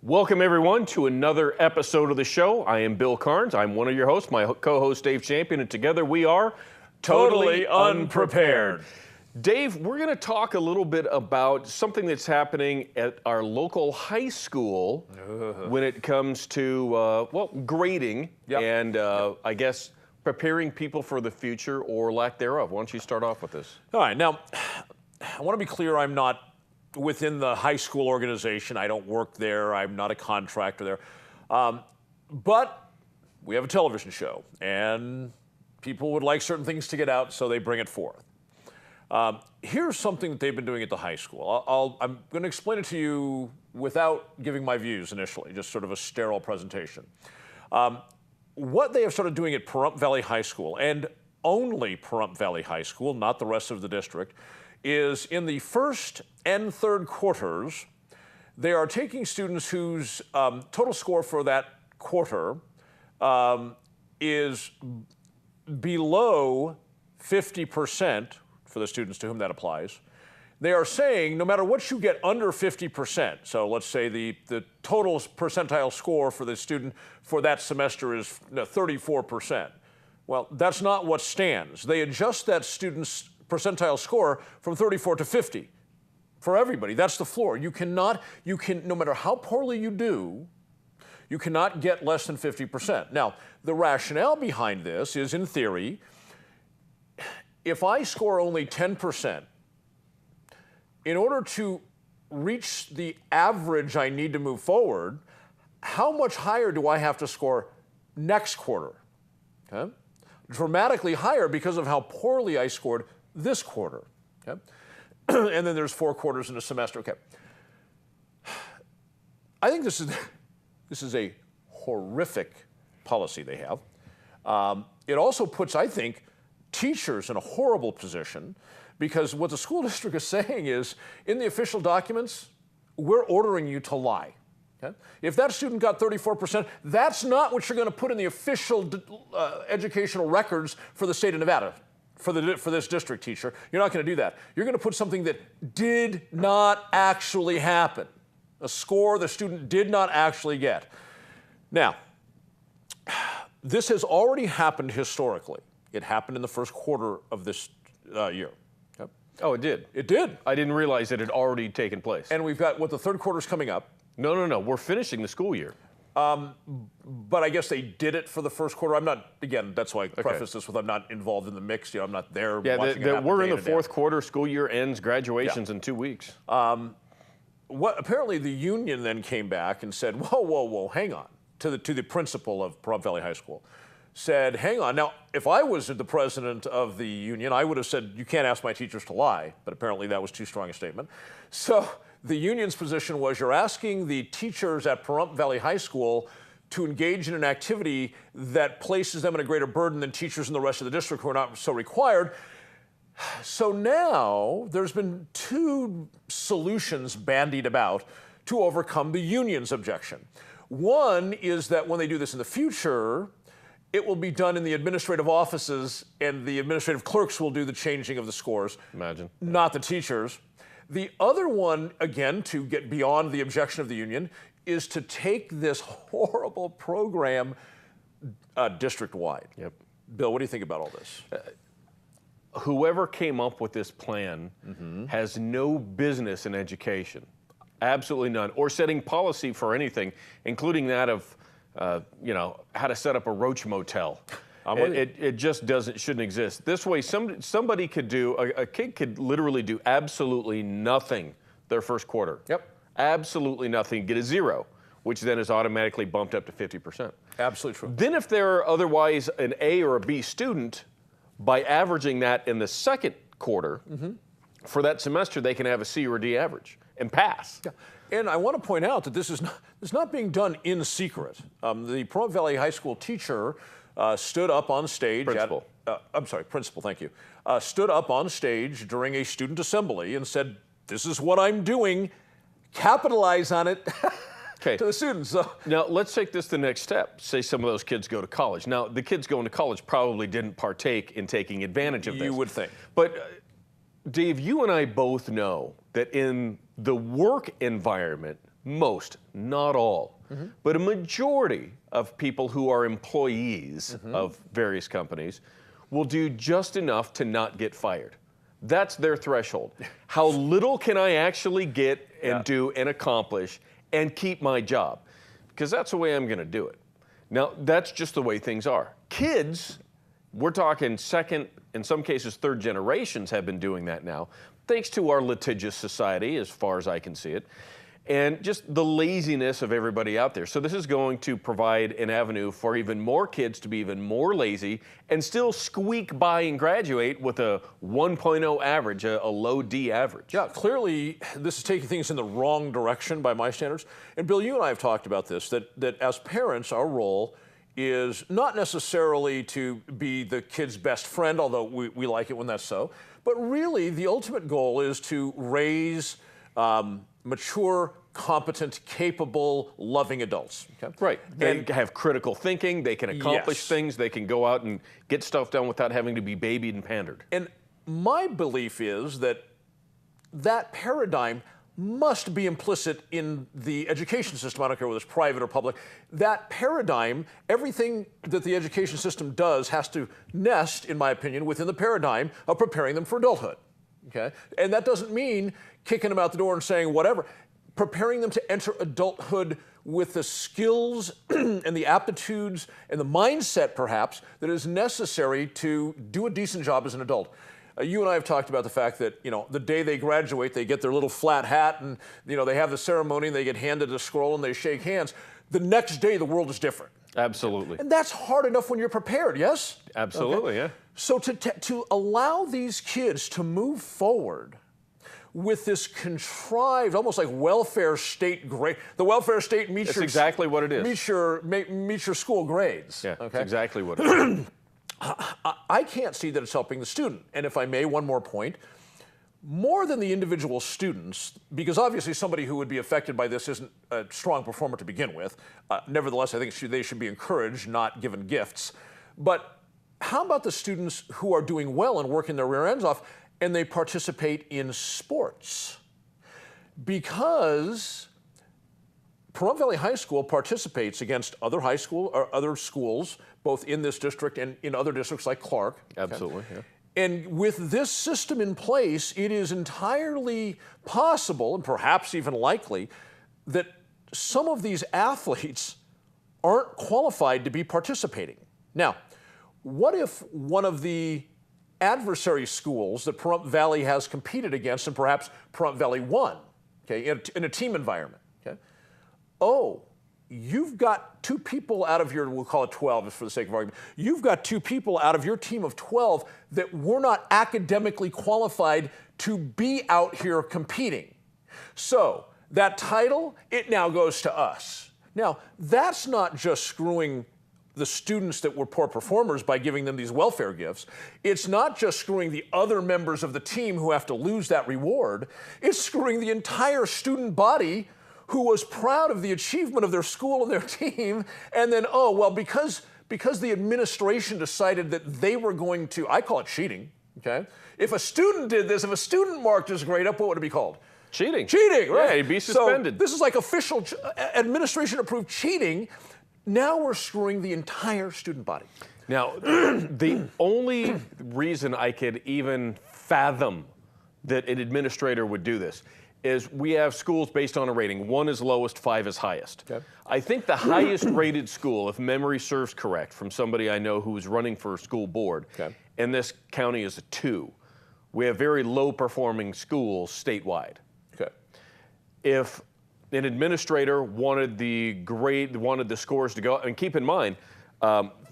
Welcome, everyone, to another episode of the show. I am Bill Carns. I'm one of your hosts, my co-host Dave Champion, and together we are Totally Unprepared. Dave, we're going to talk a little bit about something that's happening at our local high school when it comes to, grading and I guess preparing people for the future or lack thereof. Why don't you start off with this? All right. Now, I want to be clear, I'm not within the high school organization. I don't work there. I'm not a contractor there. But we have a television show, and people would like certain things to get out, so they bring it forth. Here's something that they've been doing at the high school. I'm going to explain it to you without giving my views initially, just sort of a sterile presentation. What they have started doing at Pahrump Valley High School, and only Pahrump Valley High School, not the rest of the district, is in the first and third quarters, they are taking students whose total score for that quarter is below 50% for the students to whom that applies. They are saying no matter what you get under 50%, so let's say the total percentile score for the student for that semester is 34%. Well, that's not what stands. They adjust that student's percentile score from 34 to 50 for everybody. That's the floor. No matter how poorly you do, you cannot get less than 50%. Now, the rationale behind this is, in theory, if I score only 10%, in order to reach the average I need to move forward, how much higher do I have to score next quarter? Okay? Dramatically higher because of how poorly I scored this quarter. Okay? And then there's 4 quarters in a semester. Okay. I think this is a horrific policy they have. It also puts, I think, teachers in a horrible position, because what the school district is saying is, in the official documents, we're ordering you to lie. Okay? If that student got 34%, that's not what you're going to put in the official educational records for the state of Nevada. For this district teacher, you're not going to do that. You're going to put something that did not actually happen, a score the student did not actually get. Now, this has already happened historically. It happened in the first quarter of this year. Yep. Oh, it did? It did. I didn't realize it had already taken place. And we've got, the third quarter's coming up. No. We're finishing the school year. But I guess they did it for the first quarter. I'm not, again, that's why I preface this with I'm not involved in the mix. I'm not there watching it happen. We're in the fourth quarter. School year ends, graduation's in 2 weeks. Apparently the union then came back and said, whoa, hang on, to the principal of Pahrump Valley High School. Said, hang on. Now, if I was the president of the union, I would have said, you can't ask my teachers to lie. But apparently that was too strong a statement. So the union's position was, you're asking the teachers at Pahrump Valley High School to engage in an activity that places them in a greater burden than teachers in the rest of the district who are not so required. So now there's been 2 solutions bandied about to overcome the union's objection. One is that when they do this in the future, it will be done in the administrative offices, and the administrative clerks will do the changing of the scores. Imagine. Not the teachers. The other one, again, to get beyond the objection of the union, is to take this horrible program district-wide. Yep. Bill, what do you think about all this? Whoever came up with this plan has no business in education. Absolutely none. Or setting policy for anything, including that of how to set up a roach motel. It just shouldn't exist. This way, somebody could do, a kid could literally do absolutely nothing their first quarter. Yep. Absolutely nothing, get a 0, which then is automatically bumped up to 50%. Absolutely true. Then if they're otherwise an A or a B student, by averaging that in the second quarter, for that semester, they can have a C or a D average and pass. Yeah. And I want to point out that this is not being done in secret. The Pahrump Valley High School teacher stood up on stage. Principal. Principal, thank you. Stood up on stage during a student assembly and said, this is what I'm doing. Capitalize on it. To the students. So. Now, let's take this the next step. Say some of those kids go to college. Now, the kids going to college probably didn't partake in taking advantage of this. You would think. But Dave, you and I both know that in the work environment, most, not all, but a majority of people who are employees of various companies will do just enough to not get fired. That's their threshold. How little can I actually get and do and accomplish and keep my job? Because that's the way I'm going to do it. Now, that's just the way things are. Kids, we're talking second, in some cases third generations have been doing that now, thanks to our litigious society, as far as I can see it, and just the laziness of everybody out there. So this is going to provide an avenue for even more kids to be even more lazy and still squeak by and graduate with a 1.0 average, a low D average. Yeah, clearly this is taking things in the wrong direction by my standards. And Bill, you and I have talked about this, that as parents, our role is not necessarily to be the kid's best friend, although we like it when that's so, but really the ultimate goal is to raise mature, competent, capable, loving adults. Okay? Right. They have critical thinking, they can accomplish things, they can go out and get stuff done without having to be babied and pandered. And my belief is that that paradigm must be implicit in the education system. I don't care whether it's private or public. That paradigm, everything that the education system does has to nest, in my opinion, within the paradigm of preparing them for adulthood. Okay? And that doesn't mean kicking them out the door and saying whatever. Preparing them to enter adulthood with the skills and the aptitudes and the mindset, perhaps, that is necessary to do a decent job as an adult. You and I have talked about the fact that, the day they graduate, they get their little flat hat and, they have the ceremony and they get handed a scroll and they shake hands. The next day, the world is different. Absolutely. And that's hard enough when you're prepared, yes? Absolutely, yeah. So to allow these kids to move forward with this contrived, almost like welfare state grade, the welfare state meets That's exactly what it is. Meets your school grades. Yeah, that's exactly what it is. I can't see that it's helping the student. And if I may, one more point. More than the individual students, because obviously somebody who would be affected by this isn't a strong performer to begin with. Nevertheless, I think they should be encouraged, not given gifts. But how about the students who are doing well and working their rear ends off and they participate in sports? Because Pahrump Valley High School participates against other high school or other schools, both in this district and in other districts like Clark. Absolutely, yeah. And with this system in place, it is entirely possible, and perhaps even likely, that some of these athletes aren't qualified to be participating. Now, what if one of the adversary schools that Pahrump Valley has competed against, and perhaps Pahrump Valley won, okay, in a team environment, okay? Oh, you've got 2 people out of your, we'll call it 12 just for the sake of argument, you've got 2 people out of your team of 12 that were not academically qualified to be out here competing. So that title, it now goes to us. Now, that's not just screwing the students that were poor performers by giving them these welfare gifts. It's not just screwing the other members of the team who have to lose that reward. It's screwing the entire student body who was proud of the achievement of their school and their team, and then, oh, well, because the administration decided that they were going to, I call it cheating, okay? If a student did this, if a student marked his grade up, what would it be called? Cheating. Cheating, right? Yeah, he'd be suspended. So this is like official administration-approved cheating. Now we're screwing the entire student body. Now, the only reason I could even fathom that an administrator would do this is we have schools based on a rating. 1 is lowest, 5 is highest. Okay. I think the highest rated school, if memory serves correct, from somebody I know who was running for a school board, in this county is a 2. We have very low performing schools statewide. Okay. If an administrator wanted the scores to go, and keep in mind,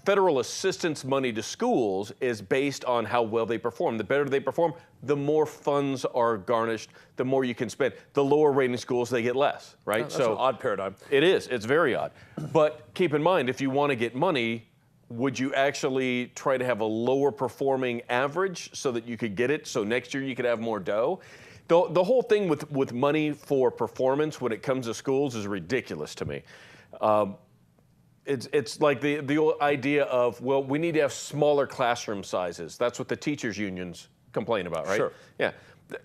federal assistance money to schools is based on how well they perform. The better they perform, the more funds are garnished, the more you can spend. The lower rating schools, they get less, right? That's an odd paradigm. It is, it's very odd. But keep in mind, if you want to get money, would you actually try to have a lower performing average so that you could get it, so next year you could have more dough? The whole thing with money for performance when it comes to schools is ridiculous to me. It's like the old idea of, well, we need to have smaller classroom sizes. That's what the teachers unions complain about, right? Sure. Yeah.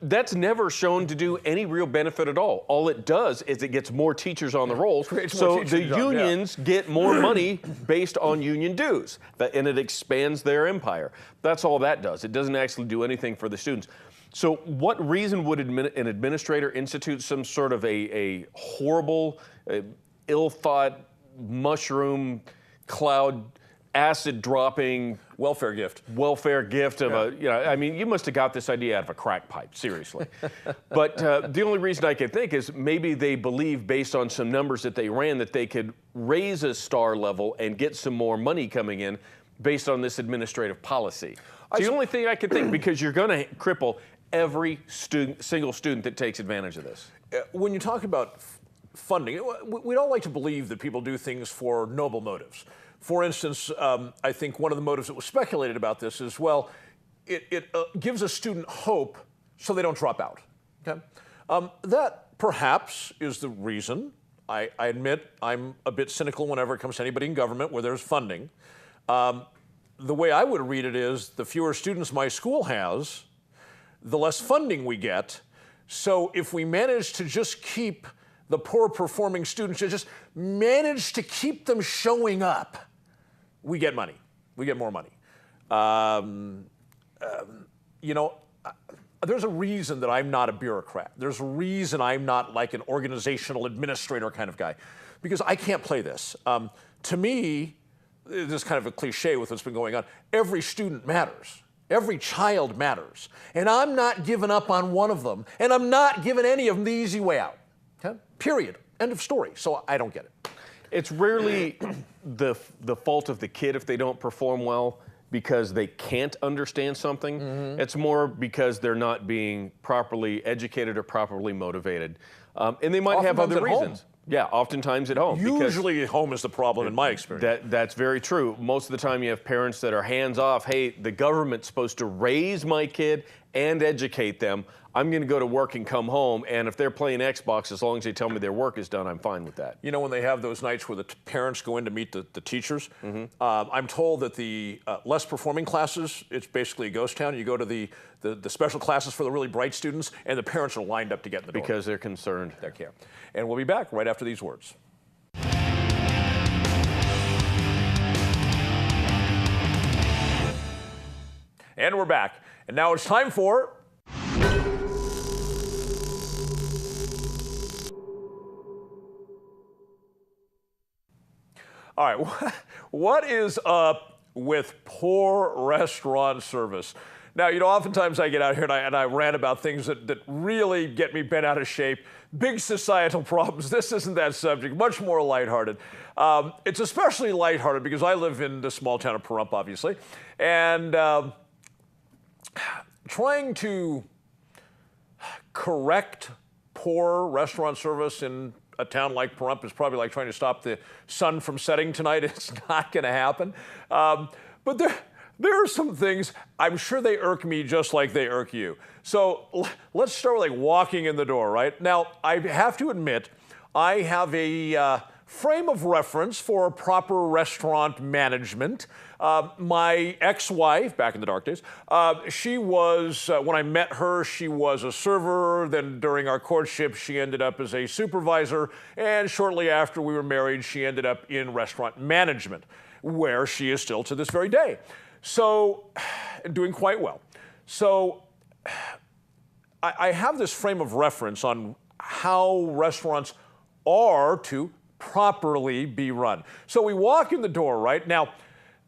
That's never shown to do any real benefit at all. All it does is it gets more teachers on the rolls, so the unions get more money based on union dues, and it expands their empire. That's all that does. It doesn't actually do anything for the students. So what reason would an administrator institute some sort of a horrible, ill-thought, mushroom cloud, acid-dropping welfare gift of I mean, you must have got this idea out of a crack pipe, seriously. But the only reason I can think is maybe they believe, based on some numbers that they ran, that they could raise a star level and get some more money coming in based on this administrative policy. It's the only thing I can think, because you're going to cripple every single student that takes advantage of this. When you talk about funding, we don't like to believe that people do things for noble motives. For instance, I think one of the motives that was speculated about this is, well, it gives a student hope so they don't drop out. Okay? That perhaps is the reason. I admit I'm a bit cynical whenever it comes to anybody in government where there's funding. The way I would read it is, the fewer students my school has, the less funding we get. So if we manage to just keep the poor performing students, just manage to keep them showing up, we get money. We get more money. You know, there's a reason that I'm not a bureaucrat. There's a reason I'm not like an organizational administrator kind of guy, because I can't play this. To me, this is kind of a cliche with what's been going on. Every student matters. Every child matters. And I'm not giving up on one of them, and I'm not giving any of them the easy way out. Okay? Period. End of story. So I don't get it. It's rarely the fault of the kid if they don't perform well because they can't understand something. Mm-hmm. It's more because they're not being properly educated or properly motivated. And they might have other reasons. Home. Yeah, oftentimes at home. Usually at home is the problem in my experience. That's very true. Most of the time you have parents that are hands off. Hey, the government's supposed to raise my kid and educate them. I'm going to go to work and come home, and if they're playing Xbox, as long as they tell me their work is done, I'm fine with that. You know, when they have those nights where the parents go in to meet the teachers, I'm told that the less performing classes, it's basically a ghost town. You go to the special classes for the really bright students, and the parents are lined up to get in the door. Because they're concerned. They care. And we'll be back right after these words. And we're back. And now it's time for... All right, what is up with poor restaurant service? Now, you know, oftentimes I get out here and I rant about things that really get me bent out of shape. Big societal problems. This isn't that subject. Much more lighthearted. It's especially lighthearted because I live in the small town of Pahrump, obviously, and trying to correct poor restaurant service in a town like Pahrump is probably like trying to stop the sun from setting tonight. It's not going to happen. But there are some things, I'm sure they irk me just like they irk you. So let's start with like walking in the door, right? Now, I have to admit, I have a frame of reference for proper restaurant management. My ex-wife, back in the dark days, she was, when I met her, she was a server. Then during our courtship, she ended up as a supervisor. And shortly after we were married, she ended up in restaurant management, where she is still to this very day. So, doing quite well. So, I have this frame of reference on how restaurants are to properly be run. So we walk in the door, right? Now,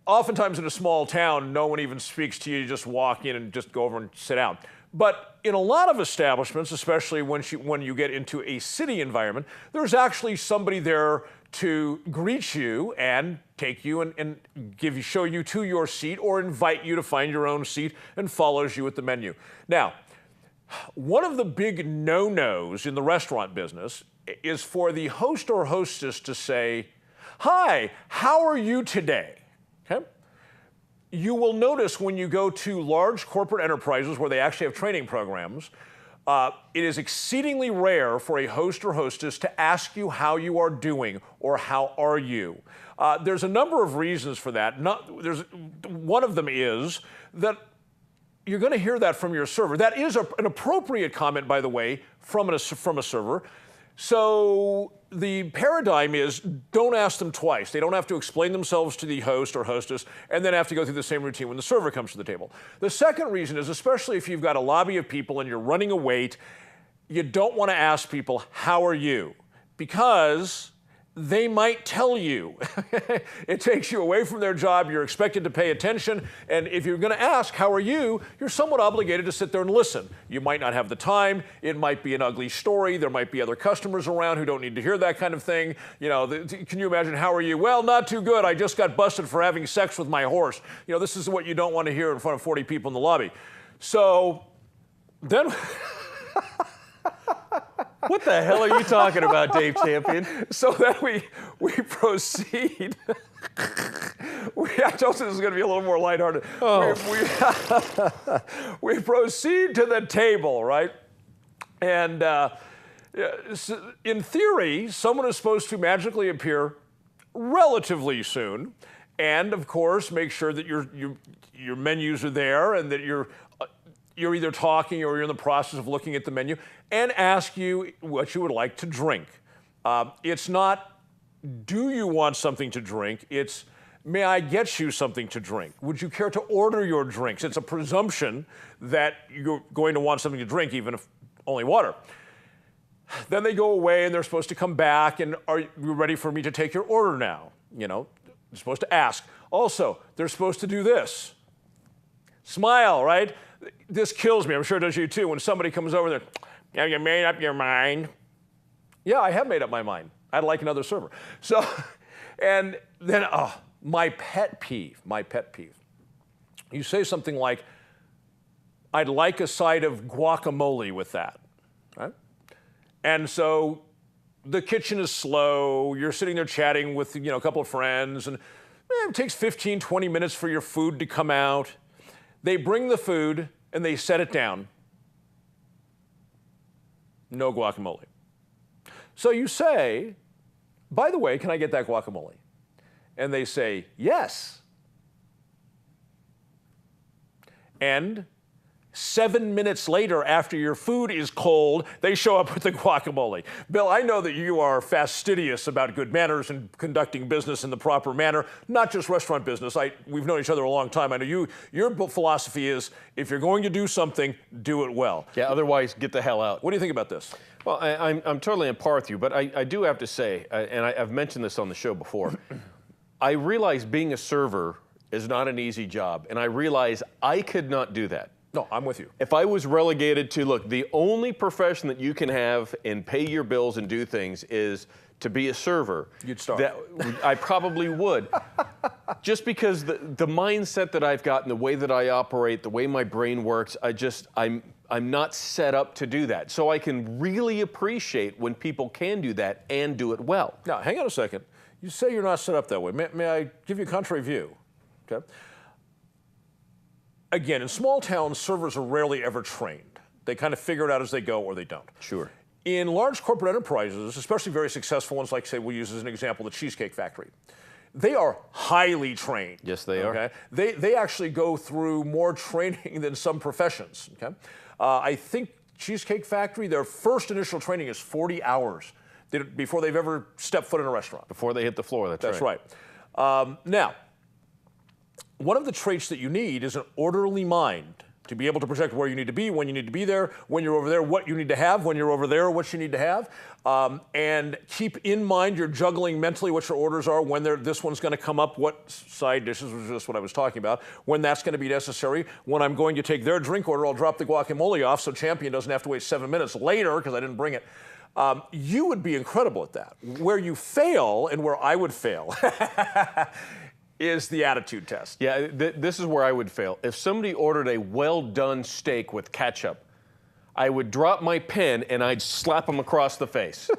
oftentimes in a small town, no one even speaks to you. You just walk in and just go over and sit down. But in a lot of establishments, especially when you get into a city environment, there's actually somebody there to greet you and take you and show you to your seat or invite you to find your own seat and follows you at the menu. Now, one of the big no-nos in the restaurant business is for the host or hostess to say, "Hi, how are you today?" Okay? You will notice when you go to large corporate enterprises where they actually have training programs, it is exceedingly rare for a host or hostess to ask you how you are doing or how are you. There's a number of reasons for that. One of them is that you're going to hear that from your server. That is an appropriate comment, by the way, from a server. So the paradigm is don't ask them twice. They don't have to explain themselves to the host or hostess and then have to go through the same routine when the server comes to the table. The second reason is, especially if you've got a lobby of people and you're running a wait, you don't want to ask people, how are you? Because they might tell you. It takes you away from their job. You're expected to pay attention. And if you're going to ask, how are you, you're somewhat obligated to sit there and listen. You might not have the time. It might be an ugly story. There might be other customers around who don't need to hear that kind of thing. You know, can you imagine, how are you? Well, not too good. I just got busted for having sex with my horse. You know, this is what you don't want to hear in front of 40 people in the lobby. So then... What the hell are you talking about, Dave Champion? So then we proceed. I told you this is going to be a little more lighthearted. Oh. We proceed to the table, right? And in theory, someone is supposed to magically appear relatively soon, and of course, make sure that your menus are there and that you're either talking or you're in the process of looking at the menu, and ask you what you would like to drink. It's not, do you want something to drink? It's, may I get you something to drink? Would you care to order your drinks? It's a presumption that you're going to want something to drink, even if only water. Then they go away and they're supposed to come back and, are you ready for me to take your order now? You know, they're supposed to ask. Also, they're supposed to do this. Smile, right? This kills me. I'm sure it does you too. When somebody comes over there, have you made up your mind? Yeah, I have made up my mind. I'd like another server. So, and then, my pet peeve. You say something like, I'd like a side of guacamole with that, right? And so the kitchen is slow. You're sitting there chatting with, a couple of friends, and it takes 15, 20 minutes for your food to come out. They bring the food and they set it down. No guacamole. So you say, by the way, can I get that guacamole? And they say, yes. And 7 minutes later, after your food is cold, they show up with the guacamole. Bill, I know that you are fastidious about good manners and conducting business in the proper manner, not just restaurant business. We've known each other a long time. I know your philosophy is, if you're going to do something, do it well. Yeah, otherwise, get the hell out. What do you think about this? Well, I'm totally on par with you, but I do have to say, and I've mentioned this on the show before, I realize being a server is not an easy job, and I realize I could not do that. No, I'm with you. If I was relegated to, look, the only profession that you can have and pay your bills and do things is to be a server. You'd start. I probably would. Just because the mindset that I've got and the way that I operate, the way my brain works, I'm not set up to do that. So I can really appreciate when people can do that and do it well. Now, hang on a second. You say you're not set up that way. May I give you a contrary view? Okay. Again, in small towns, servers are rarely ever trained. They kind of figure it out as they go, or they don't. Sure. In large corporate enterprises, especially very successful ones, like, say, we'll use as an example the Cheesecake Factory, they are highly trained. Yes, they are. They actually go through more training than some professions. Okay? I think Cheesecake Factory, their first initial training is 40 hours before they've ever stepped foot in a restaurant. Before they hit the floor, That's right. Now, one of the traits that you need is an orderly mind to be able to project where you need to be, when you need to be there, when you're over there, what you need to have, when you're over there, what you need to have. And keep in mind you're juggling mentally what your orders are, when this one's going to come up, what side dishes, was just what I was talking about, when that's going to be necessary. When I'm going to take their drink order, I'll drop the guacamole off so Champion doesn't have to wait 7 minutes later because I didn't bring it. You would be incredible at that. Where you fail, and where I would fail, is the attitude test. Yeah, this is where I would fail. If somebody ordered a well-done steak with ketchup, I would drop my pen and I'd slap them across the face.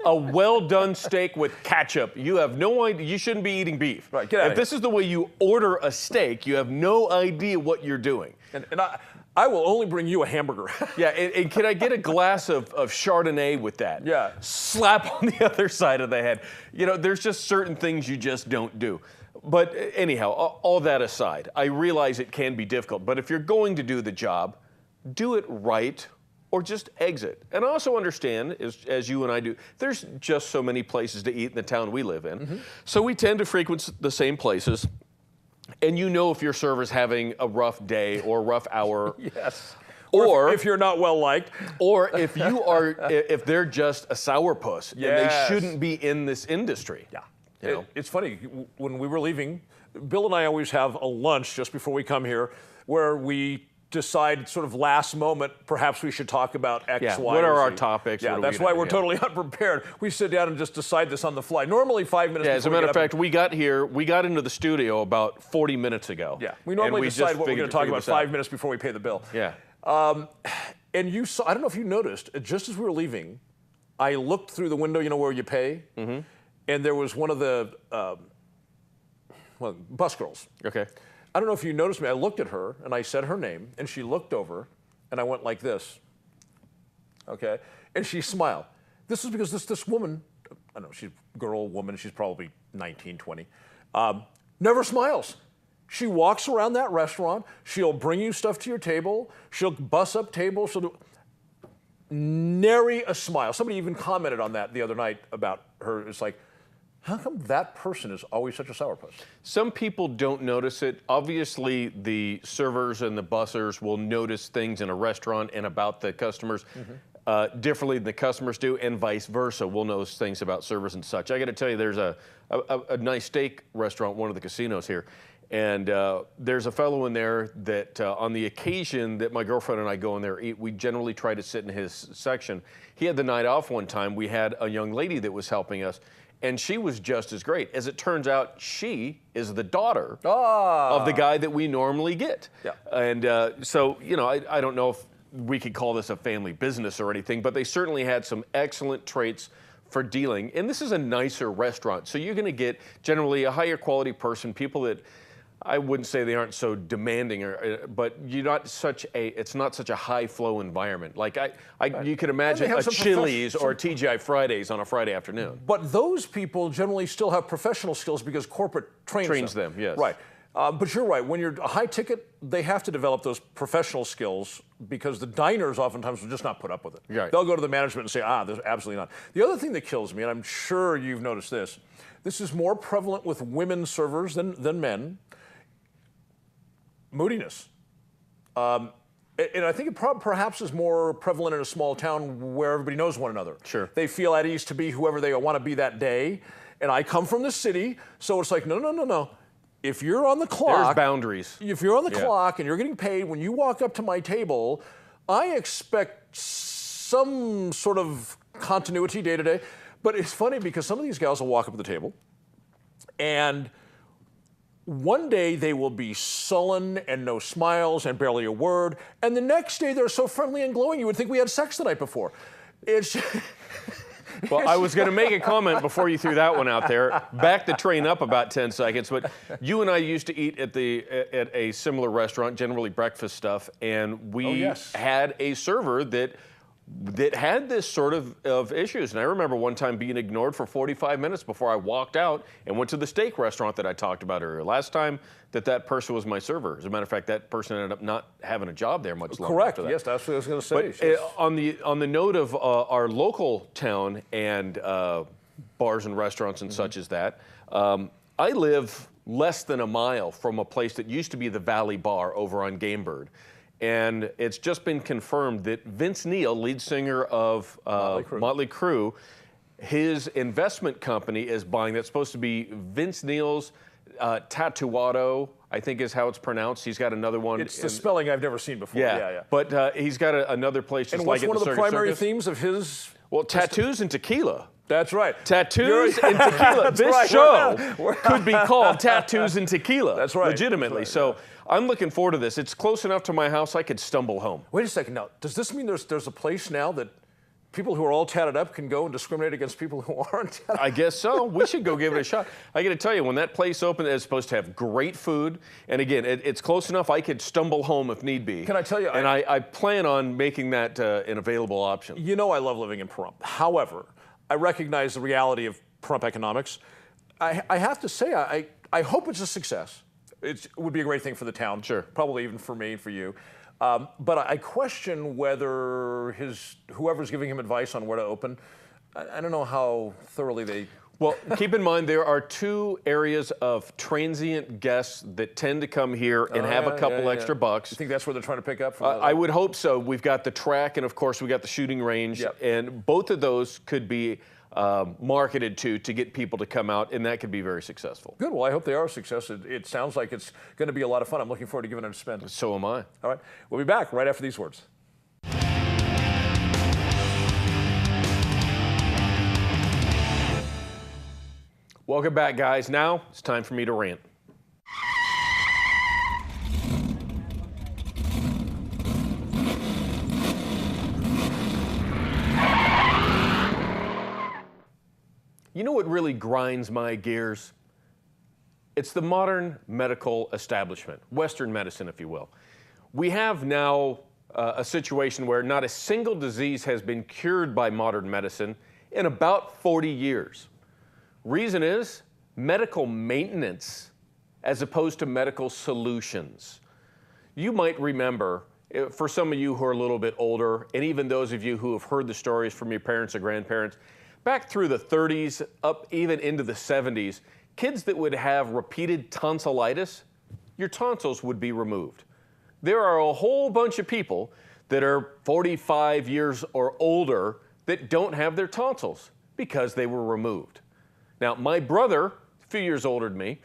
A well-done steak with ketchup. You have no idea. You shouldn't be eating beef. Right, get out of If here. this is the way you order a steak, you have no idea what you're doing. And I will only bring you a hamburger. Yeah, and can I get a glass of Chardonnay with that? Yeah. Slap on the other side of the head. You know, there's just certain things you just don't do. But anyhow, all that aside, I realize it can be difficult. But if you're going to do the job, do it right or just exit. And I also understand, as you and I do, there's just so many places to eat in the town we live in. So we tend to frequent the same places. And you know if your server's having a rough day or a rough hour. Yes. Or if you're not well liked. Or if you are, if they're just a sourpuss Yes. and they shouldn't be in this industry. Yeah. You know? It's funny, when we were leaving, Bill and I always have a lunch just before we come here where we decide sort of last moment, perhaps we should talk about X, Yeah, Y, what or are our Z. topics? Yeah, What are that's we why gonna we're do? totally unprepared. We sit down and just decide this on the fly. Normally 5 minutes Yeah, before as a we matter get of up- fact, we got into the studio about 40 minutes ago. Yeah, we normally just decide what we're going to talk figured about this out. 5 minutes before we pay the bill. Yeah. And you saw, I don't know if you noticed, just as we were leaving, I looked through the window, you know, where you pay, and there was one of the bus girls. Okay. I don't know if you noticed me. I looked at her, and I said her name, and she looked over, and I went like this, okay? And she smiled. This is because this woman, I don't know, she's a girl, woman, she's probably 19, 20, never smiles. She walks around that restaurant. She'll bring you stuff to your table. She'll bus up tables. She'll do nary a smile. Somebody even commented on that the other night about her. It's like, how come that person is always such a sourpuss? Some people don't notice it. Obviously, the servers and the bussers will notice things in a restaurant and about the customers differently than the customers do, and vice versa. We'll notice things about servers and such. I got to tell you, there's a nice steak restaurant, one of the casinos here, and there's a fellow in there that on the occasion that my girlfriend and I go in there eat, we generally try to sit in his section. He had the night off one time. We had a young lady that was helping us, and she was just as great. As it turns out, she is the daughter of the guy that we normally get. Yeah. And so, you know, I don't know if we could call this a family business or anything, but they certainly had some excellent traits for dealing. And this is a nicer restaurant, so you're going to get generally a higher quality person, people that I wouldn't say they aren't so demanding, but you're not it's not such a high flow environment. Like you could imagine a Chili's or a TGI Fridays on a Friday afternoon. But those people generally still have professional skills because corporate trains them. Yes. Right. But you're right. When you're a high ticket, they have to develop those professional skills because the diners oftentimes will just not put up with it. Right. They'll go to the management and say, there's absolutely not. The other thing that kills me, and I'm sure you've noticed this is more prevalent with women servers than men. Moodiness. And I think it perhaps is more prevalent in a small town where everybody knows one another. Sure. They feel at ease to be whoever they want to be that day. And I come from the city, so it's like, no. If you're on the clock... There's boundaries. If you're on the clock and you're getting paid, when you walk up to my table, I expect some sort of continuity day to day. But it's funny because some of these gals will walk up to the table and one day they will be sullen and no smiles and barely a word, and the next day they're so friendly and glowing you would think we had sex the night before. It's well, I was going to make a comment before you threw that one out there. Back the train up about 10 seconds, but you and I used to eat at a similar restaurant, generally breakfast stuff, and we had a server that had this sort of issues. And I remember one time being ignored for 45 minutes before I walked out and went to the steak restaurant that I talked about earlier. Last time that person was my server. As a matter of fact, that person ended up not having a job there much longer. Correct. After that. Yes, that's what I was going to say. But on the note of our local town and bars and restaurants and such as that, I live less than a mile from a place that used to be the Valley Bar over on Gamebird. And it's just been confirmed that Vince Neil, lead singer of Motley Crue, his investment company is buying. That's supposed to be Vince Neil's Tatuado, I think is how it's pronounced. He's got another one. It's the spelling I've never seen before. Yeah. But he's got another place just and like what's one of the Circus primary Circus. themes of his? Well, tattoos and tequila. That's right. Tattoos and tequila. This show could be called Tattoos and Tequila. That's right. Legitimately. That's right, So I'm looking forward to this. It's close enough to my house I could stumble home. Wait a second now. Does this mean there's a place now that people who are all tatted up can go and discriminate against people who aren't tatted up? I guess so. We should go give it a shot. I got to tell you, when that place opened, it's supposed to have great food. And again, it's close enough I could stumble home if need be. Can I tell you? And I plan on making that an available option. You know I love living in Pahrump. However, I recognize the reality of Pahrump economics. I have to say, I I hope it's a success. It would be a great thing for the town. Sure. Probably even for me and for you. But I question whether whoever's giving him advice on where to open, I don't know how thoroughly they... Well, keep in mind there are 2 areas of transient guests that tend to come here and have a couple extra bucks. You think that's where they're trying to pick up from? I would hope so. We've got the track, and of course we got the shooting range, Yep. and both of those could be marketed to get people to come out, and that could be very successful. Good. Well, I hope they are a success. It sounds like it's going to be a lot of fun. I'm looking forward to giving it a spin. So am I. All right. We'll be back right after these words. Welcome back, guys. Now it's time for me to rant. You know what really grinds my gears? It's the modern medical establishment, Western medicine, if you will. We have now a situation where not a single disease has been cured by modern medicine in about 40 years. Reason is medical maintenance as opposed to medical solutions. You might remember, for some of you who are a little bit older, and even those of you who have heard the stories from your parents or grandparents, back through the 30s, up even into the 70s, kids that would have repeated tonsillitis, your tonsils would be removed. There are a whole bunch of people that are 45 years or older that don't have their tonsils because they were removed. Now, my brother, a few years older than me,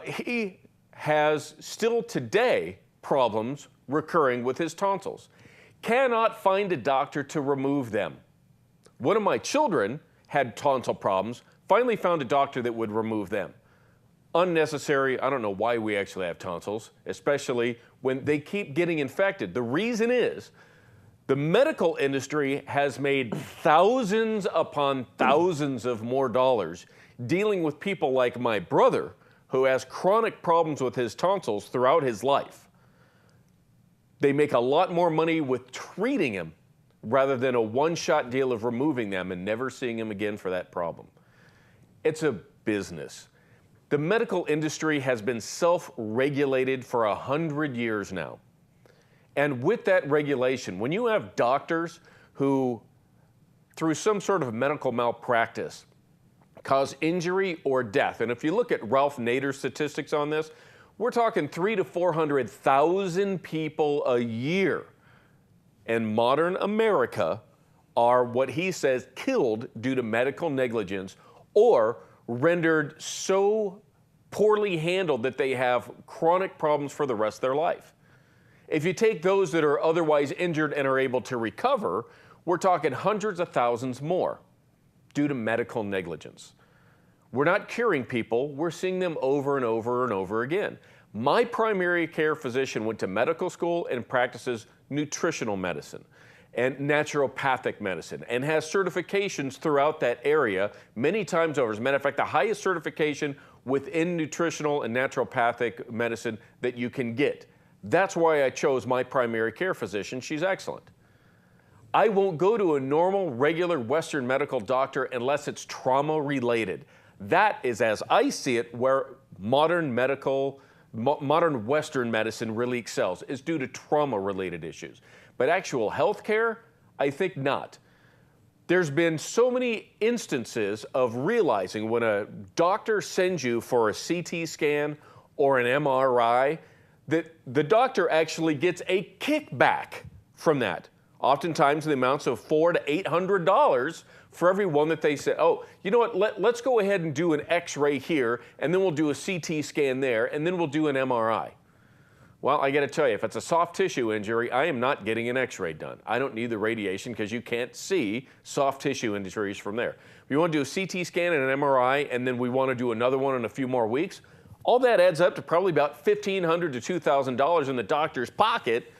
he has still today problems recurring with his tonsils. Cannot find a doctor to remove them. One of my children had tonsil problems, finally found a doctor that would remove them. Unnecessary. I don't know why we actually have tonsils, especially when they keep getting infected. The reason is the medical industry has made thousands upon thousands of more dollars dealing with people like my brother, who has chronic problems with his tonsils throughout his life. They make a lot more money with treating him rather than a one-shot deal of removing them and never seeing him again for that problem. It's a business. The medical industry has been self-regulated for 100 years now. And with that regulation, when you have doctors who, through some sort of medical malpractice, cause injury or death, and if you look at Ralph Nader's statistics on this, we're talking 300,000 to 400,000 people a year in modern America are what he says killed due to medical negligence or rendered so poorly handled that they have chronic problems for the rest of their life. If you take those that are otherwise injured and are able to recover, we're talking hundreds of thousands more due to medical negligence. We're not curing people, we're seeing them over and over and over again. My primary care physician went to medical school and practices nutritional medicine and naturopathic medicine and has certifications throughout that area many times over. As a matter of fact, the highest certification within nutritional and naturopathic medicine that you can get. That's why I chose my primary care physician. She's excellent. I won't go to a normal, regular Western medical doctor unless it's trauma related. That is, as I see it, where modern Western medicine really excels, is due to trauma related issues. But actual health care, I think not. There's been so many instances of realizing when a doctor sends you for a CT scan or an MRI, that the doctor actually gets a kickback from that. Oftentimes the amounts of $400 to $800 for every one that they say, oh, you know what, let's go ahead and do an X-ray here, and then we'll do a CT scan there, and then we'll do an MRI. Well, I gotta tell you, if it's a soft tissue injury, I am not getting an X-ray done. I don't need the radiation because you can't see soft tissue injuries from there. We wanna do a CT scan and an MRI, and then we wanna do another one in a few more weeks. All that adds up to probably about $1,500 to $2,000 in the doctor's pocket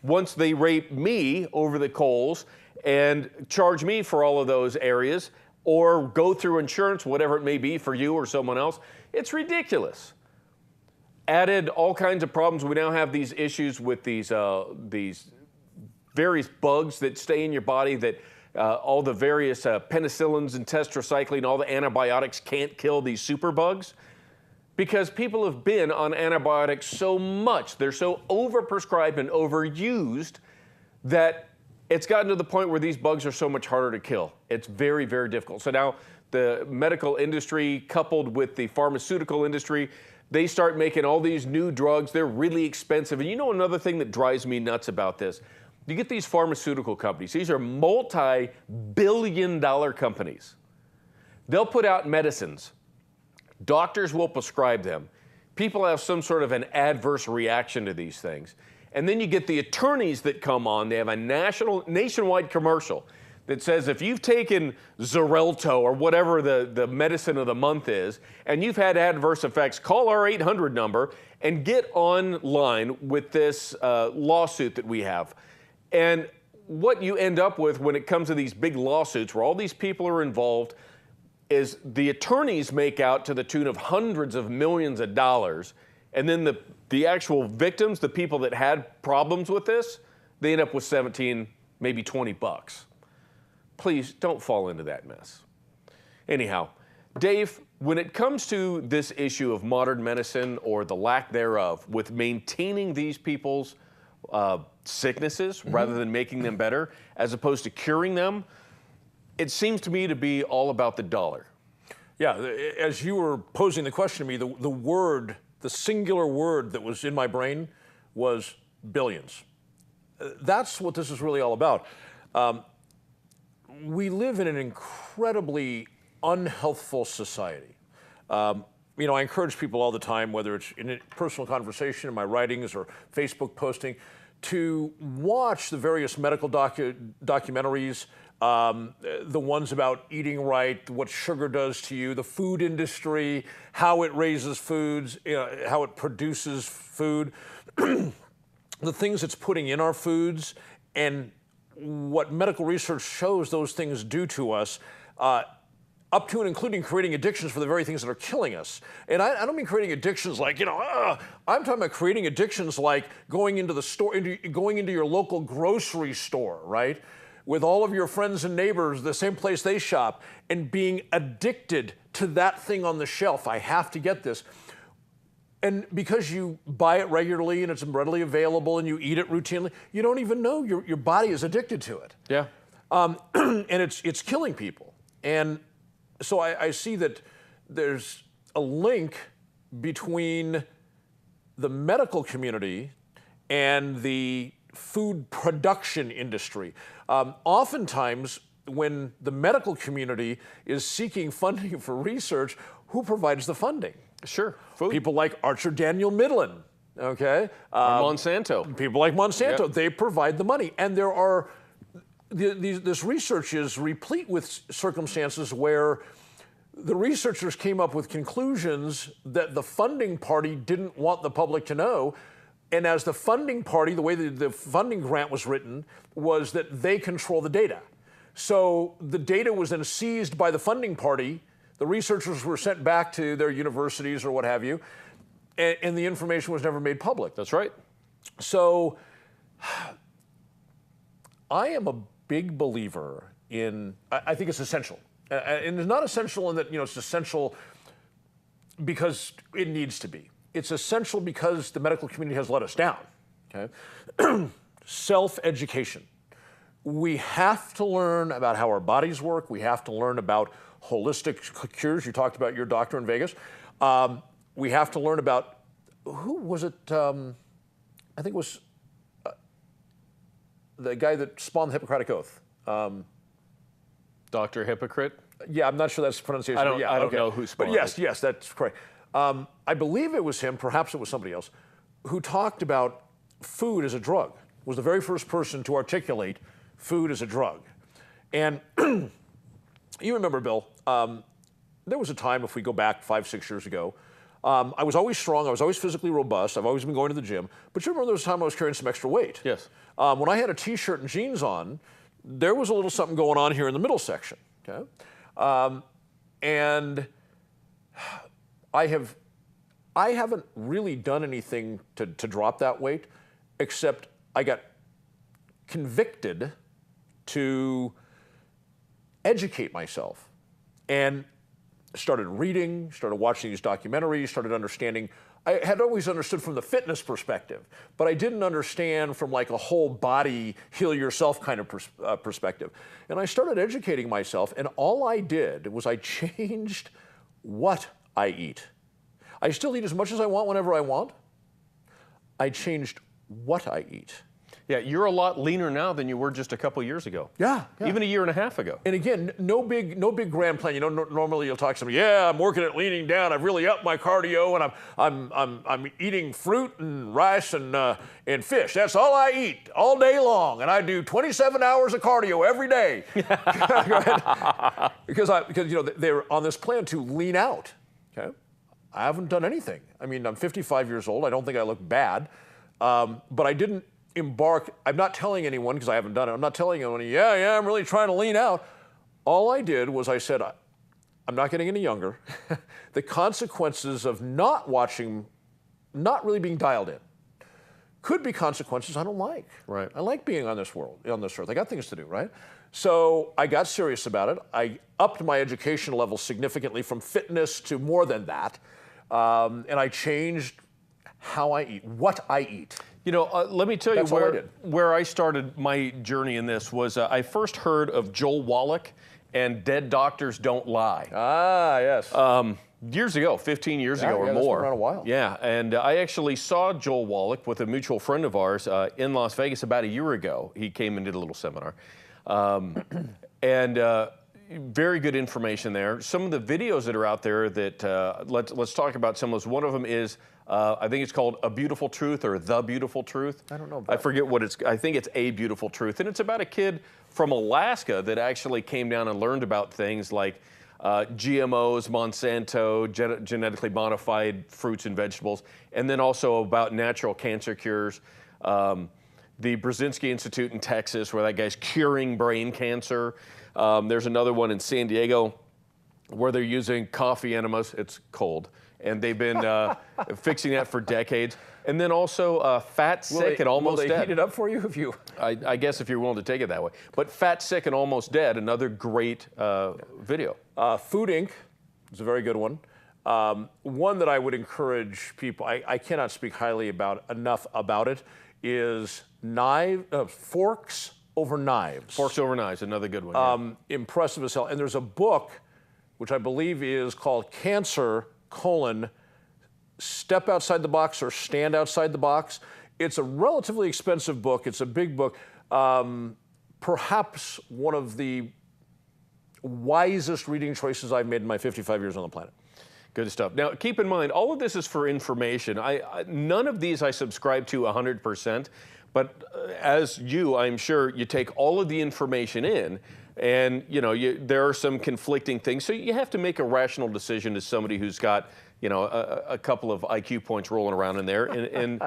once they rate me over the coals and charge me for all of those areas or go through insurance, whatever it may be for you or someone else. It's ridiculous. Added all kinds of problems. We now have these issues with these various bugs that stay in your body that all the various penicillins and tetracycline, all the antibiotics can't kill these superbugs. because people have been on antibiotics so much. They're so overprescribed and overused that it's gotten to the point where these bugs are so much harder to kill. It's very, very difficult. So now the medical industry coupled with the pharmaceutical industry, they start making all these new drugs. They're really expensive. And you know another thing that drives me nuts about this? You get these pharmaceutical companies. These are multi-billion-dollar companies. They'll put out medicines. Doctors will prescribe them. People have some sort of an adverse reaction to these things. And then you get the attorneys that come on. They have a nationwide commercial that says if you've taken Xarelto or whatever the medicine of the month is, and you've had adverse effects, call our 800 number and get online with this lawsuit that we have. And what you end up with when it comes to these big lawsuits where all these people are involved is the attorneys make out to the tune of hundreds of millions of dollars, and then the actual victims, the people that had problems with this, they end up with 17, maybe 20 bucks. Please don't fall into that mess. Anyhow, Dave, when it comes to this issue of modern medicine or the lack thereof, with maintaining these people's sicknesses rather than making them better, as opposed to curing them, it seems to me to be all about the dollar. Yeah, as you were posing the question to me, the singular word that was in my brain was billions. That's what this is really all about. We live in an incredibly unhealthful society. I encourage people all the time, whether it's in a personal conversation, in my writings, or Facebook posting, to watch the various medical documentaries, the ones about eating right, what sugar does to you, the food industry, how it raises foods, how it produces food, the things it's putting in our foods, and what medical research shows those things do to us, up to and including creating addictions for the very things that are killing us. And I don't mean creating addictions like, I'm talking about creating addictions like going into the store, going into your local grocery store, right? With all of your friends and neighbors, the same place they shop, and being addicted to that thing on the shelf. I have to get this. And because you buy it regularly and it's readily available and you eat it routinely, you don't even know your body is addicted to it. Yeah. And it's killing people. And so I see that there's a link between the medical community and the food production industry. Oftentimes, when the medical community is seeking funding for research, who provides the funding? Sure, food. People like Archer Daniel Midland, okay? Monsanto. People like Monsanto, Yep. They provide the money. And there are, this research is replete with circumstances where the researchers came up with conclusions that the funding party didn't want the public to know. And as the funding party, the way the funding grant was written was that they control the data. So the data was then seized by the funding party. The researchers were sent back to their universities or what have you, and the information was never made public. That's right. So I am a big believer in, I think it's essential. And it's not essential in that, it's essential because it needs to be. It's essential because the medical community has let us down, okay? Self-education. We have to learn about how our bodies work. We have to learn about holistic cures. You talked about your doctor in Vegas. We have to learn about, who was it? I think it was the guy that spawned the Hippocratic Oath. Dr. Hypocrite? Yeah, I'm not sure that's the pronunciation. I don't okay. know who spawned But it. yes, that's correct. I believe it was him, perhaps it was somebody else, who talked about food as a drug, was the very first person to articulate food as a drug. And you remember, Bill, there was a time, if we go back 5-6 years ago, I was always strong, I was always physically robust, I've always been going to the gym, but you remember there was a time I was carrying some extra weight. Yes. When I had a t-shirt and jeans on, there was a little something going on here in the middle section, okay? And I haven't really done anything to drop that weight, except I got convicted to educate myself. And started reading, started watching these documentaries, started understanding. I had always understood from the fitness perspective, but I didn't understand from like a whole body, heal yourself kind of perspective. And I started educating myself, and all I did was I changed what I eat. I still eat as much as I want whenever I want. I changed what I eat. Yeah, you're a lot leaner now than you were just a couple years ago. Yeah. Even a year and a half ago. And again, no big grand plan. You know, normally you'll talk to somebody, yeah, I'm working at leaning down. I've really upped my cardio, and I'm eating fruit and rice and fish. That's all I eat all day long, and I do 27 hours of cardio every day. because you know they're on this plan to lean out. Okay, I haven't done anything. I mean, I'm 55 years old. I don't think I look bad, but I didn't embark. I'm not telling anyone because I haven't done it. I'm not telling anyone, yeah, I'm really trying to lean out. All I did was I said, I'm not getting any younger. The consequences of not watching, not really being dialed in, could be consequences I don't like. Right. I like being on this earth. I got things to do, right? So I got serious about it. I upped my education level significantly from fitness to more than that. And I changed how I eat, what I eat. You know, let me tell you That's all I did. where I started my journey in this was I first heard of Joel Wallach and Dead Doctors Don't Lie. Ah, yes. Years ago, 15 years ago or that's been more. around a while. Yeah, and I actually saw Joel Wallach with a mutual friend of ours in Las Vegas about a year ago. He came and did a little seminar. Very good information there. Some of the videos that are out there that, let's talk about some of those. One of them is, I think it's called A Beautiful Truth or The Beautiful Truth. I don't know. I forget what I think it's A Beautiful Truth. And it's about a kid from Alaska that actually came down and learned about things like GMOs, Monsanto, genetically modified fruits and vegetables, and then also about natural cancer cures. The Brzezinski Institute in Texas, where that guy's curing brain cancer. There's another one in San Diego where they're using coffee enemas. It's cold. And they've been fixing that for decades. And then also Fat, Sick, and Almost Dead. Will they heat it up for you if you... I guess if you're willing to take it that way. But Fat, Sick, and Almost Dead, another great video. Food Inc. is a very good one. One that I would encourage people, I cannot speak highly enough about it, is Forks Over Knives. Forks Over Knives, another good one. Yeah. Impressive as hell. And there's a book, which I believe is called Cancer, Step Outside the Box or Stand Outside the Box. It's a relatively expensive book. It's a big book. Perhaps one of the wisest reading choices I've made in my 55 years on the planet. Good stuff. Now, keep in mind, all of this is for information. None of these I subscribe to 100%, but as I'm sure you take all of the information in, and there are some conflicting things, so you have to make a rational decision as somebody who's got a couple of IQ points rolling around in there, and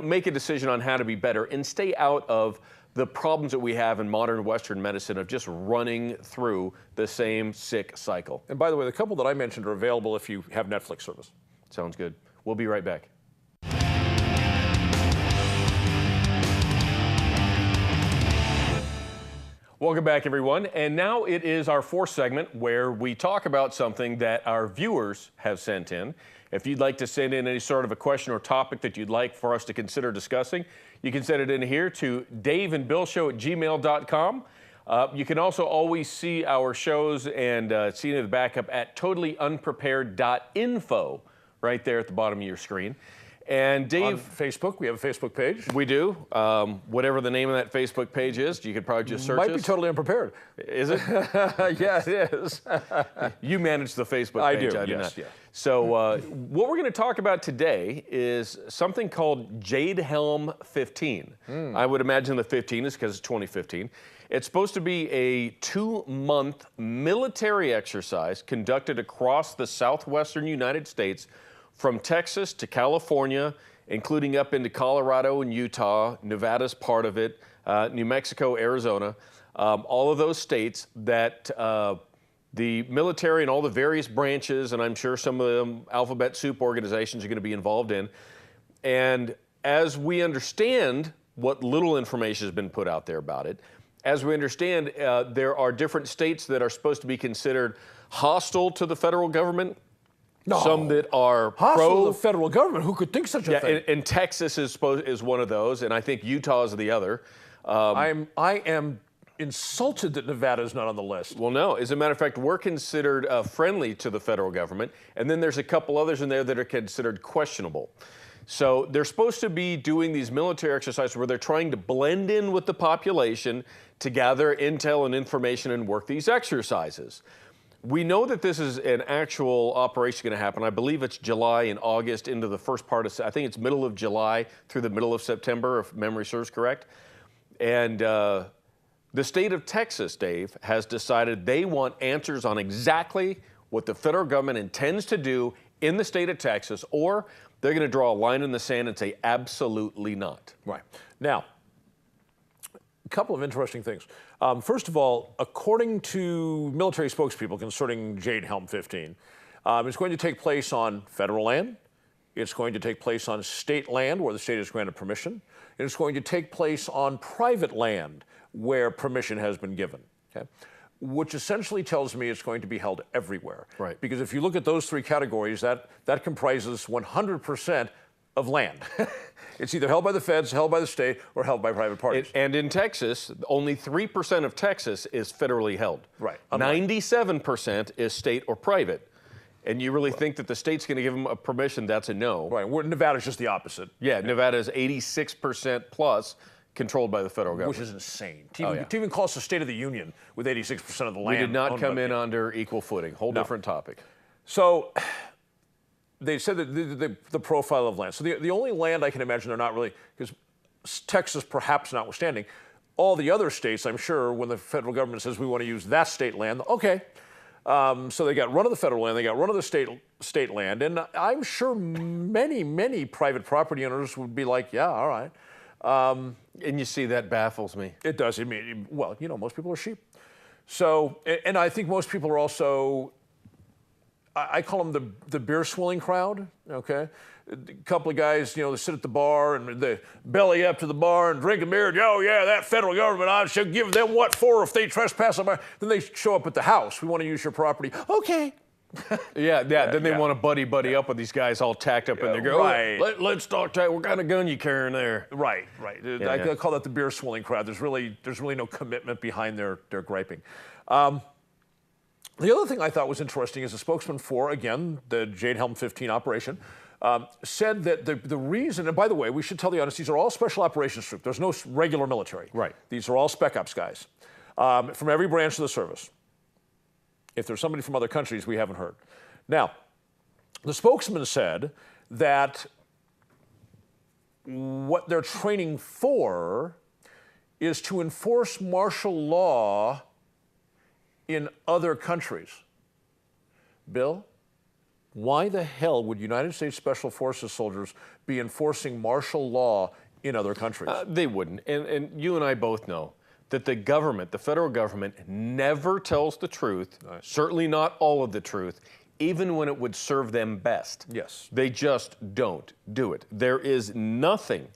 make a decision on how to be better and stay out of the problems that we have in modern Western medicine of just running through the same sick cycle. And by the way, the couple that I mentioned are available if you have Netflix service. Sounds good. We'll be right back. Welcome back, everyone. And now it is our fourth segment where we talk about something that our viewers have sent in. If you'd like to send in any sort of a question or topic that you'd like for us to consider discussing, you can send it in here to daveandbillshow@gmail.com. You can also always see our shows and see the backup at totallyunprepared.info right there at the bottom of your screen. And Dave, on Facebook, we have a Facebook page. We do. Whatever the name of that Facebook page is, you could probably just search Might us. be Totally Unprepared. Is it? Yeah, it is. You manage the Facebook page. I do yes, not. yeah. So what we're going to talk about today is something called Jade Helm 15. I would imagine the 15 is because it's 2015. It's supposed to be a 2-month military exercise conducted across the southwestern United States from Texas to California, including up into Colorado and Utah. Nevada's part of it, New Mexico, Arizona, all of those states that the military and all the various branches, and I'm sure some of them alphabet soup organizations are going to be involved in. And as we understand what little information has been put out there about it, as we understand, there are different states that are supposed to be considered hostile to the federal government. No. Some that are hostile to the federal government. Who could think such a thing? And Texas is one of those, and I think Utah is the other. I am insulted that Nevada is not on the list. Well, no. As a matter of fact, we're considered friendly to the federal government, and then there's a couple others in there that are considered questionable. So they're supposed to be doing these military exercises where they're trying to blend in with the population to gather intel and information and work these exercises. We know that this is an actual operation going to happen. I believe it's July and August into the first part of, I think it's middle of July through the middle of September, if memory serves correct. And the state of Texas, Dave, has decided they want answers on exactly what the federal government intends to do in the state of Texas, or they're going to draw a line in the sand and say absolutely not. Right. Now, a couple of interesting things. First of all, according to military spokespeople concerning Jade Helm 15, it's going to take place on federal land. It's going to take place on state land where the state has granted permission. And it's going to take place on private land where permission has been given. Okay? Which essentially tells me it's going to be held everywhere. Right. Because if you look at those three categories, that comprises 100% of land. It's either held by the feds, held by the state, or held by private parties. And in Texas, only 3% of Texas is federally held. Right. 97% is state or private. And you really think that the state's going to give them a permission, that's a no. Right. Nevada's just the opposite. Yeah, Nevada is 86% plus controlled by the federal government. Which is insane. To even call us a State of the Union with 86% of the land. We did not come in under equal footing. Whole different topic. So they said that the profile of land. So the only land I can imagine they're not really, because Texas perhaps notwithstanding, all the other states, I'm sure, when the federal government says we want to use that state land, okay. So they got run of the federal land, they got run of the state land, and I'm sure many private property owners would be like, yeah, all right. And you see, that baffles me. It does. I mean, well, you know, most people are sheep. So, and I think most people are also, I call them the beer swilling crowd, okay? A couple of guys, you know, they sit at the bar and they belly up to the bar and drink a beer. Oh, yeah, that federal government, I should give them what for if they trespass on my... Then they show up at the house. We want to use your property. Okay. Then they want to buddy up with these guys all tacked up in their go. Right. Let's talk to what kind of gun you carrying there. Right. I call that the beer swilling crowd. There's really no commitment behind their griping. The other thing I thought was interesting is the spokesman for, again, the Jade Helm 15 operation, said that the reason, and by the way, we should tell the audience, these are all special operations troops. There's no regular military. Right. These are all spec ops guys from every branch of the service. If there's somebody from other countries, we haven't heard. Now, the spokesman said that what they're training for is to enforce martial law in other countries. Bill, why the hell would United States Special Forces soldiers be enforcing martial law in other countries? They wouldn't. And you and I both know that the government, the federal government, never tells the truth, certainly not all of the truth, even when it would serve them best. Yes. They just don't do it. There is nothing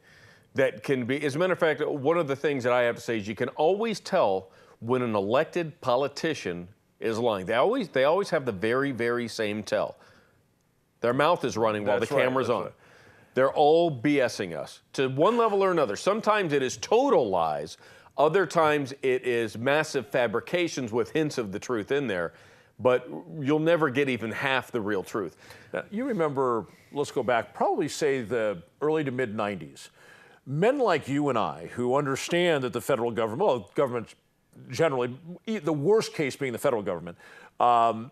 that can be, as a matter of fact, one of the things that I have to say is you can always tell when an elected politician is lying. They always have the very, very same tell. Their mouth is running while the camera's on. Right. They're all BSing us to one level or another. Sometimes it is total lies. Other times it is massive fabrications with hints of the truth in there, but you'll never get even half the real truth. Now, you remember, let's go back, probably say the early to mid 90s. Men like you and I who understand that the federal government, well, government generally, the worst case being the federal government,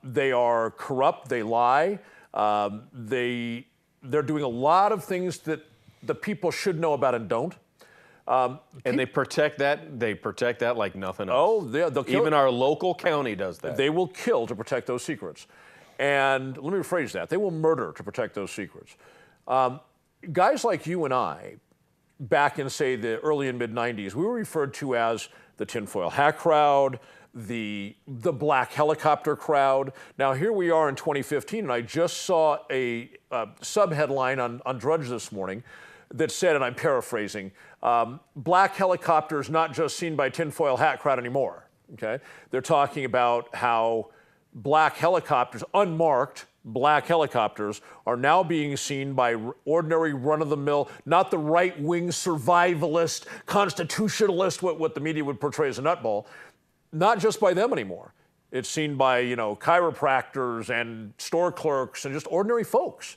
they are corrupt, they lie, they're doing a lot of things that the people should know about and don't. And they protect that like nothing else. Oh, they'll kill. Even our local county does that. They will kill to protect those secrets. And let me rephrase that. They will murder to protect those secrets. Guys like you and I, back in, say, the early and mid-90s, we were referred to as the tinfoil hat crowd, the black helicopter crowd. Now, here we are in 2015, and I just saw a sub-headline on Drudge this morning that said, and I'm paraphrasing, black helicopters not just seen by tinfoil hat crowd anymore, okay? They're talking about how black helicopters, unmarked black helicopters, are now being seen by ordinary run-of-the-mill, not the right-wing survivalist, constitutionalist, what the media would portray as a nutball, not just by them anymore. It's seen by, chiropractors and store clerks and just ordinary folks.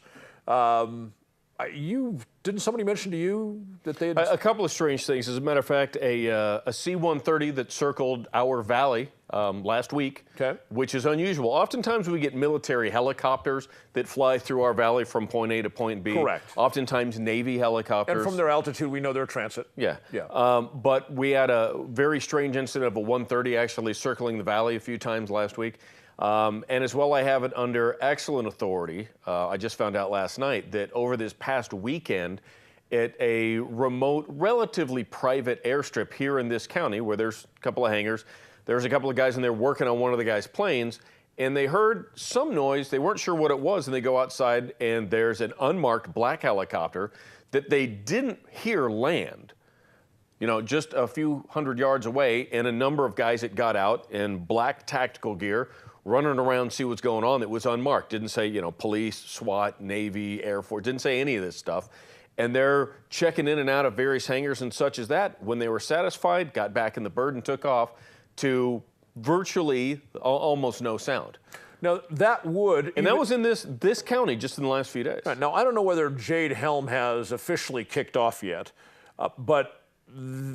Didn't somebody mention to you that they had... A couple of strange things. As a matter of fact, a C-130 that circled our valley last week, which is unusual. Oftentimes we get military helicopters that fly through our valley from point A to point B. Correct. Oftentimes Navy helicopters. And from their altitude, we know they're transit. Yeah. But we had a very strange incident of a 130 actually circling the valley a few times last week. And as well, I have it under excellent authority. I just found out last night that over this past weekend at a remote, relatively private airstrip here in this county where there's a couple of hangars, there's a couple of guys in there working on one of the guys' planes, and they heard some noise. They weren't sure what it was, and they go outside, and there's an unmarked black helicopter that they didn't hear land. Just a few hundred yards away, and a number of guys that got out in black tactical gear, running around to see what's going on. That was unmarked. Didn't say, police, SWAT, Navy, Air Force. Didn't say any of this stuff. And they're checking in and out of various hangars and such as that. When they were satisfied, got back in the bird and took off to virtually almost no sound. Now, that would... And that was in this county just in the last few days. Right, now, I don't know whether Jade Helm has officially kicked off yet, but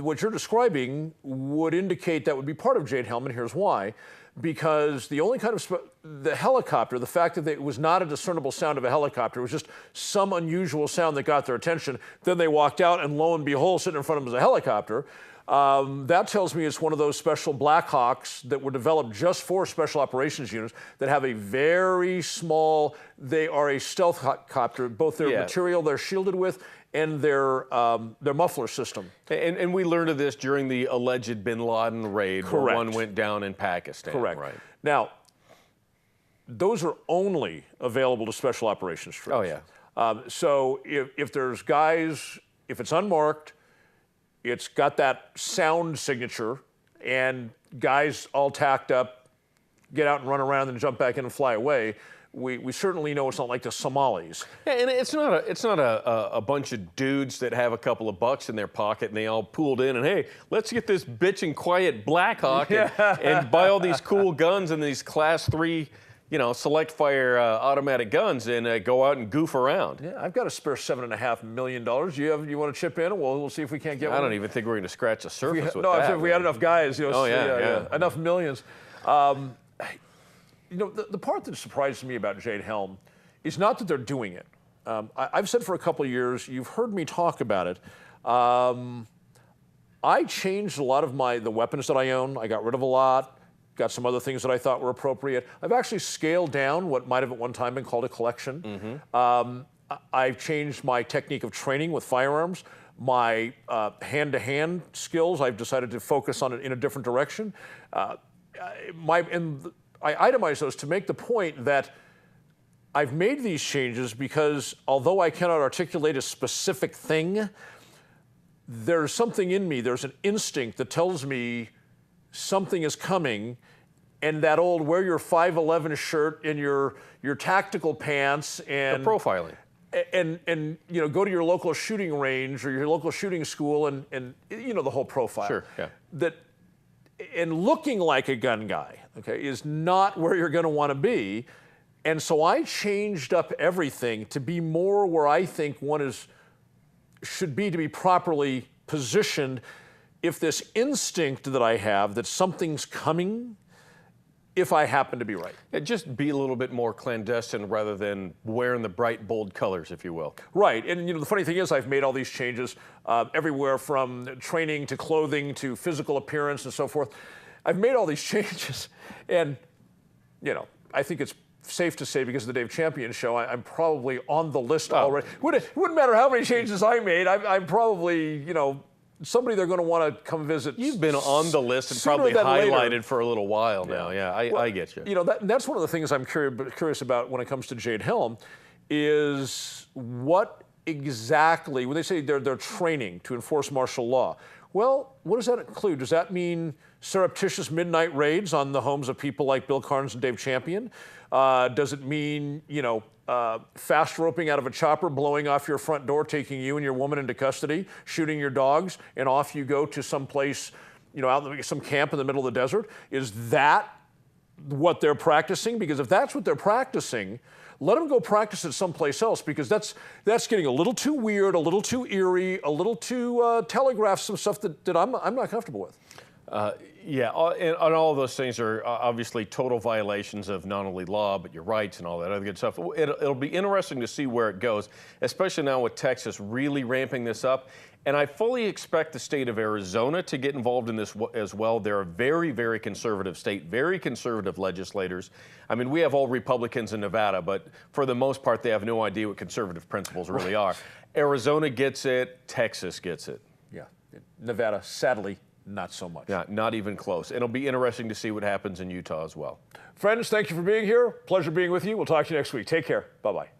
what you're describing would indicate that would be part of Jade Helm, and here's why. Because the only kind of the helicopter, the fact that it was not a discernible sound of a helicopter, it was just some unusual sound that got their attention. Then they walked out, and lo and behold, sitting in front of them was a helicopter. That tells me it's one of those special Blackhawks that were developed just for special operations units that have a very small, they are a stealth copter, both their material they're shielded with and their muffler system. And we learned of this during the alleged bin Laden raid. Correct. Where one went down in Pakistan. Correct. Right. Now, those are only available to special operations troops. Oh, yeah. So if there's guys, if it's unmarked, it's got that sound signature, and guys all tacked up, get out and run around and jump back in and fly away, we certainly know it's not like the Somalis. Yeah, and it's not a bunch of dudes that have a couple of bucks in their pocket and they all pooled in and, hey, let's get this bitchin' quiet Blackhawk and buy all these cool guns and these Class 3, select fire automatic guns and go out and goof around. Yeah, I've got a spare $7.5 million. You want to chip in? We'll see if we can't get one. I don't even think we're going to scratch the surface with that. No, if we had enough guys, yeah. Enough millions. The part that surprises me about Jade Helm is not that they're doing it. I've said for a couple of years, you've heard me talk about it. I changed a lot of the weapons that I own. I got rid of a lot, got some other things that I thought were appropriate. I've actually scaled down what might have at one time been called a collection. I've changed my technique of training with firearms. My hand-to-hand skills, I've decided to focus on it in a different direction. I itemize those to make the point that I've made these changes because although I cannot articulate a specific thing, there's something in me, there's an instinct that tells me something is coming, and that old wear your 511 shirt and your tactical pants and the profiling. And go to your local shooting range or your local shooting school and the whole profile. Sure, yeah. And looking like a gun guy, is not where you're going to want to be. And so I changed up everything to be more where I think one should be to be properly positioned if this instinct that I have that something's coming, if I happen to be right. Yeah, just be a little bit more clandestine rather than wearing the bright, bold colors, if you will. Right, and the funny thing is I've made all these changes everywhere from training to clothing to physical appearance and so forth. I've made all these changes, and I think it's safe to say because of the Dave Champion Show, I'm probably on the list already. It wouldn't matter how many changes I made. I'm probably, somebody they're going to want to come visit. You've been on the list and probably highlighted later. For a little while now. Yeah, I get you. That's one of the things I'm curious about when it comes to Jade Helm is what exactly, when they say they're training to enforce martial law, well, what does that include? Does that mean surreptitious midnight raids on the homes of people like Bill Carns and Dave Champion? Does it mean, fast roping out of a chopper, blowing off your front door, taking you and your woman into custody, shooting your dogs, and off you go to some place, out in some camp in the middle of the desert? Is that what they're practicing? Because if that's what they're practicing, let them go practice it someplace else, because that's getting a little too weird, a little too eerie, a little too telegraph some stuff that I'm not comfortable with. Yeah, and all of those things are obviously total violations of not only law, but your rights and all that other good stuff. It'll be interesting to see where it goes, especially now with Texas really ramping this up. And I fully expect the state of Arizona to get involved in this as well. They're a very, very conservative state, very conservative legislators. I mean, we have all Republicans in Nevada, but for the most part, they have no idea what conservative principles really are. Arizona gets it, Texas gets it. Yeah, Nevada, sadly, not so much. Yeah, not even close. It'll be interesting to see what happens in Utah as well. Friends, thank you for being here. Pleasure being with you. We'll talk to you next week. Take care. Bye-bye.